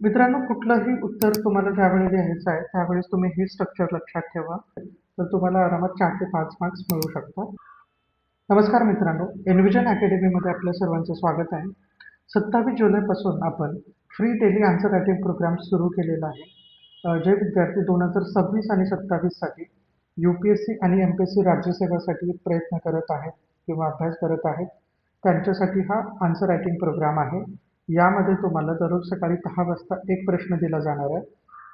मित्रांनो, कुठलंही उत्तर तुम्हाला ज्यावेळी लिहायचं आहे, त्यावेळेस तुम्ही हे स्ट्रक्चर लक्षात ठेवा. तर तुम्हाला आरामात 4 ते 5 मार्क्स मिळू शकतात. नमस्कार मित्रांनो, एनव्हिजन अकॅडमीमध्ये आपल्या सर्वांचं स्वागत आहे. 27 जुलैपासून आपण free daily answer writing programme सुरू केलेला आहे. जे विद्यार्थी 2026 आणि 27 साठी UPSC आणि MPSC राज्यसेवेसाठी प्रयत्न करत आहेत किंवा अभ्यास करत आहेत, त्यांच्यासाठी हा आन्सर रायटिंग प्रोग्राम आहे. यामध्ये तुम्हाला दररोज सकाळी 10 वाजता एक प्रश्न दिला जाणार आहे.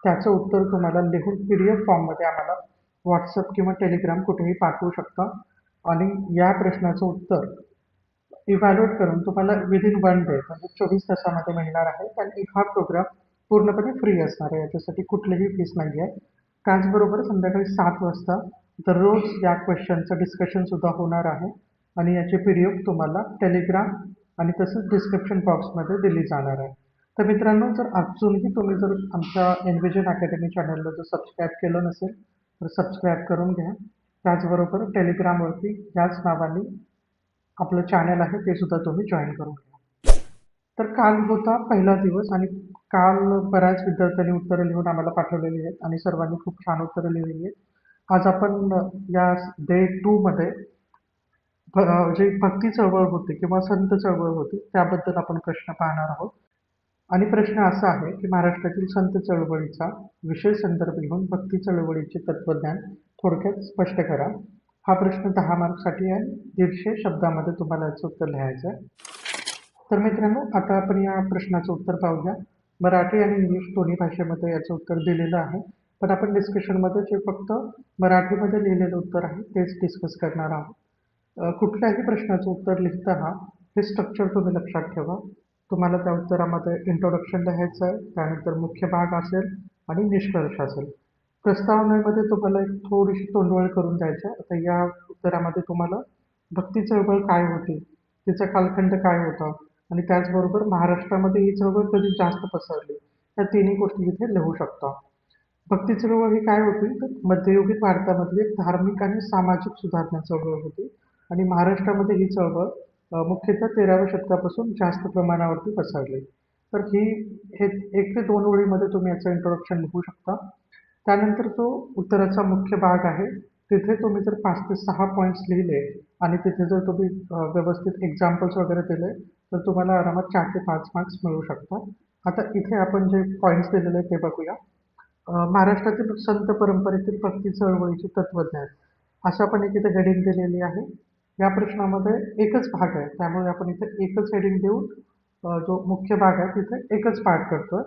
त्याचं उत्तर तुम्हाला लिहून PDF फॉर्ममध्ये आम्हाला WhatsApp किंवा Telegram कुठेही पाठवू शकता आणि या प्रश्नाचं उत्तर इव्हॅल्युएट करून तुम्हाला विदिन 1 डे म्हणजे 24 तासामध्ये मिळणार आहे. आणि हा प्रोग्राम पूर्णपणे फ्री असणार आहे. याच्यासाठी कुठलीही फीस नाही आहे. त्याचबरोबर संध्याकाळी 7 वाजता दररोज या क्वेश्चनचं डिस्कशन सुद्धा होणार आहे आणि याची PDF तुम्हाला टेलिग्राम आणि तसंच डिस्क्रिप्शन बॉक्समध्ये दिली जाणार आहे. तर मित्रांनो, जर अजूनही तुम्ही जर आमच्या एनव्हिजन अकॅडमी चॅनलला जर सबस्क्राईब केलं नसेल तर सबस्क्राईब करून घ्या. त्याचबरोबर टेलिग्रामवरती याच नावाने आपलं चॅनल आहे, ते सुद्धा तुम्ही जॉईन करून घ्या. तर काल होता पहिला दिवस आणि काल बऱ्याच विद्यार्थ्यांनी उत्तरं लिहून आम्हाला पाठवलेली आहेत आणि सर्वांनी खूप छान उत्तरं लिहिलेली आहेत. आज आपण या डे 2 मध्ये जे भक्ती चळवळ होती किंवा संत चळवळ होती त्याबद्दल आपण प्रश्न पाहणार आहोत. आणि प्रश्न असा आहे की महाराष्ट्रातील संत चळवळीचा विषय संदर्भ घेऊन भक्ती चळवळीचे तत्वज्ञान थोडक्यात स्पष्ट करा. हा प्रश्न 10 मार्कसाठी आहे. 150 शब्दामध्ये तुम्हाला याचं उत्तर लिहायचं आहे. तर मित्रांनो, आता आपण या प्रश्नाचं उत्तर पाहूया. मराठी आणि इंग्लिश दोन्ही भाषेमध्ये याचं उत्तर दिलेलं आहे. पण आपण डिस्कशनमध्ये जे फक्त मराठीमध्ये लिहिलेलं उत्तर आहे तेच डिस्कस करणार आहोत. कुठल्याही प्रश्नाचं उत्तर लिहिताना हे स्ट्रक्चर तुम्ही लक्षात ठेवा. तुम्हाला त्या उत्तरामध्ये इंट्रोडक्शन लिहायचं आहे, त्यानंतर मुख्य भाग असेल आणि निष्कर्ष असेल. प्रस्तावनेमध्ये तुम्हाला एक थोडीशी तोंडवळ करून द्यायची आहे. आता या उत्तरामध्ये तुम्हाला भक्ती चळवळ काय होती, तिचा कालखंड काय होता आणि त्याचबरोबर महाराष्ट्रामध्ये ही चळवळ कधी जास्त पसरली, या तिन्ही गोष्टी इथे लिहू शकता. भक्ती चळवळ ही काय होती तर मध्ययुगीन भारतामधली एक धार्मिक आणि सामाजिक सुधारणा चळवळ होती आणि महाराष्ट्रामध्ये ही चळवळ मुख्यतः 13व्या शतकापासून जास्त प्रमाणावरती पसरली. तर ही हे 1 ते 2 ओळीमध्ये तुम्ही याचं इंट्रोडक्शन लिहू शकता. त्यानंतर जो उत्तराचा मुख्य भाग आहे तिथे तुम्ही जर 5 ते 6 पॉईंट्स लिहिले आणि तिथे जर तुम्ही व्यवस्थित एक्झाम्पल्स वगैरे दिले तर तुम्हाला आरामात 4 ते 5 मार्क्स मिळू शकतात. आता इथे आपण जे पॉईंट्स दिलेले ते बघूया. महाराष्ट्रातील संत परंपरेतील भक्ती चळवळीचे तत्वज्ञान अशा पण एक इथे हेडिंग दिलेली आहे. या प्रश्नामध्ये एकच भाग आहे, त्यामुळे आपण इथे एकच हेडिंग देऊन जो मुख्य भाग आहे तिथे एकच पाठ करतोय.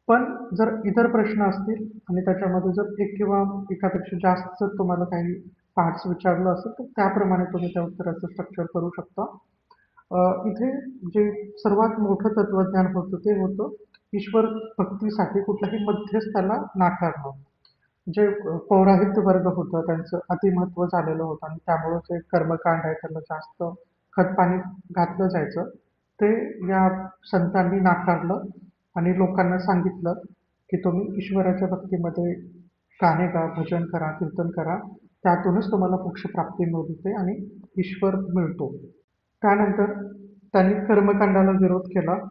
पण जर इतर प्रश्न असतील आणि त्याच्यामध्ये जर एक किंवा एकापेक्षा जास्त जर तुम्हाला काही पार्ट्स विचारलं असेल तर त्याप्रमाणे तुम्ही त्या उत्तराचं स्ट्रक्चर करू शकता. इथे जे सर्वात मोठं तत्वज्ञान होतं ते होतं ईश्वर भक्तीसाठी कुठल्याही मध्यस्थाला नाकारणं. जे पौराहित्य वर्ग होतं त्यांचं अतिमहत्व झालेलं होतं आणि त्यामुळं जे कर्मकांड आहे त्यांना जास्त खतपाणी घातलं जायचं, ते या संतांनी नाकारलं आणि लोकांना सांगितलं की तुम्ही ईश्वराच्या भक्तीमध्ये गाणे गा, भजन करा, कीर्तन करा, त्यातूनच तुम्हाला मोक्षप्राप्ती मिळते आणि ईश्वर मिळतो. त्यानंतर त्यांनी कर्मकांडाला विरोध केला.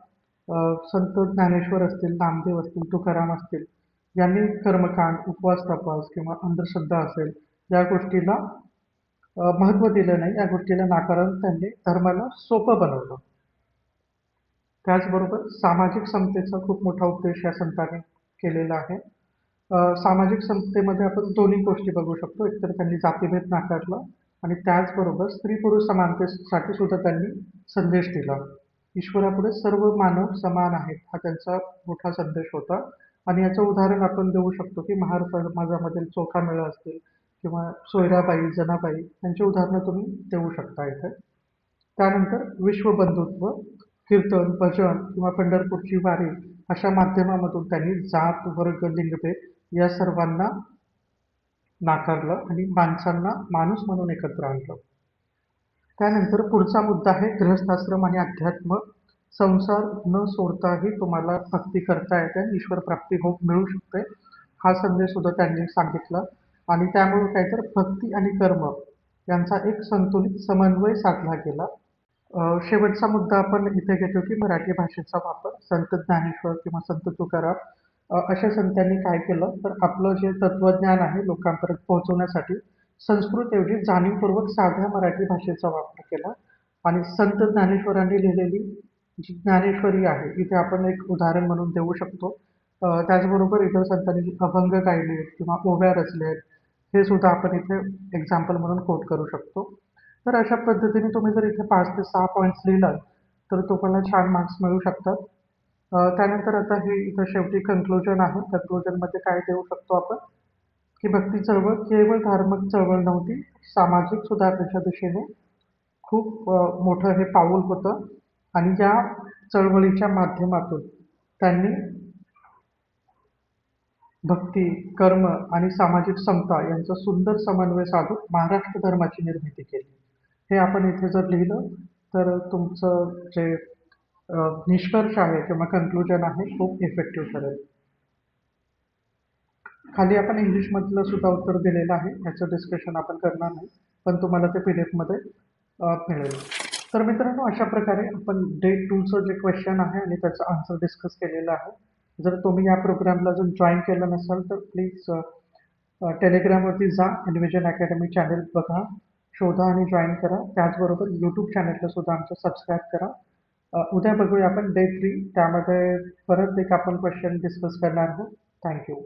संत ज्ञानेश्वर असतील, नामदेव असतील, तुकाराम असतील यांनी कर्मकांड, उपवास तपास किंवा अंधश्रद्धा असेल या गोष्टीला महत्त्व दिलं नाही. या गोष्टीला नाकारून त्यांनी धर्माला सोपं बनवलं. त्याचबरोबर सामाजिक समतेचा खूप मोठा उपदेश या संतांनी केलेला आहे. सामाजिक समतेमध्ये आपण दोन्ही गोष्टी बघू शकतो. एकतर त्यांनी जातीभेद नाकारला आणि त्याचबरोबर स्त्री पुरुष समानतेसाठी सुद्धा त्यांनी संदेश दिला. ईश्वरापुढे सर्व मानव समान आहेत हा त्यांचा मोठा संदेश होता. आणि याचं उदाहरण आपण देऊ शकतो की महार समाजामधील चोखामेळा असतील किंवा सोयराबाई, जनाबाई यांची उदाहरणं तुम्ही देऊ शकता इथे. त्यानंतर विश्वबंधुत्व, कीर्तन, भजन किंवा पंढरपूरची वारी अशा माध्यमामधून त्यांनी जात, वर्ग, लिंगभेद या सर्वांना नाकारलं आणि माणसांना माणूस म्हणून एकत्र आणलं. त्यानंतर पुढचा मुद्दा आहे गृहस्थाश्रम आणि अध्यात्म. संसार न सोडताही तुम्हाला भक्ती करता येते आणि ईश्वर प्राप्ती मिळू शकते हा संदेश सुद्धा त्यांनी सांगितला. आणि त्यामुळे काय तर भक्ती आणि कर्म यांचा एक संतुलित समन्वय साधला गेला. शेवटचा मुद्दा आपण इथे घेतो की मराठी भाषेचा वापर. संत ज्ञानेश्वर किंवा संत तुकाराम अशा संतांनी काय केलं, तर आपलं जे तत्वज्ञान आहे लोकांपर्यंत पोहोचवण्यासाठी संस्कृतऐवजी जाणीवपूर्वक साध्या मराठी भाषेचा वापर केला आणि संत ज्ञानेश्वरांनी लिहिलेली जी ज्ञानेश्वरी आहे, इथे आपण एक उदाहरण म्हणून देऊ शकतो. त्याचबरोबर इतर संतांनी जी अभंग गायले आहेत किंवा ओव्या रचल्या आहेत, हे सुद्धा आपण इथे एक्झाम्पल म्हणून कोट करू शकतो. तर अशा पद्धतीने तुम्ही जर इथे 5 ते 6 पॉइंट्स लिहिलात, तर तुम्हाला छान मार्क्स मिळू शकतात. त्यानंतर आता हे इथं शेवटी कन्क्लुजन आहे. कन्क्लुजनमध्ये काय देऊ शकतो आपण, की भक्ती चळवळ केवळ धार्मिक चळवळ नव्हती, सामाजिक सुधारणेच्या दिशेने खूप मोठं हे पाऊल होतं आणि या चळवळीच्या माध्यमातून त्यांनी भक्ती, कर्म आणि सामाजिक समता यांचा सुंदर समन्वय साधून महाराष्ट्र धर्माची निर्मिती केली. हे आपण इथे जर लिहिलं, तर तुमचं जे निष्कर्ष आहे किंवा कन्क्लुजन आहे खूप इफेक्टिव्ह ठरेल. खाली आपण इंग्लिशमधलं सुद्धा उत्तर दिलेलं आहे. याचं डिस्कशन आपण करणार नाही, पण तुम्हाला ते PDF मध्ये मिळेल. तर मित्रांनो, अशा प्रकारे आपण डे 2चं जे क्वेश्चन आहे आणि त्याचं आन्सर डिस्कस केलेलं आहे. जर तुम्ही या प्रोग्रामला जर जॉईन केलं नसाल, तर प्लीज टेलिग्रामवरती जा, एन्व्हिजन अकॅडमी चॅनल बघा, शोधा आणि जॉईन करा. त्याचबरोबर यूट्यूब चॅनलला सुद्धा आमचं सबस्क्राईब करा. उद्या बघूया आपण डे 3, त्यामध्ये परत एक आपण क्वेश्चन डिस्कस करणार आहोत. थँक्यू.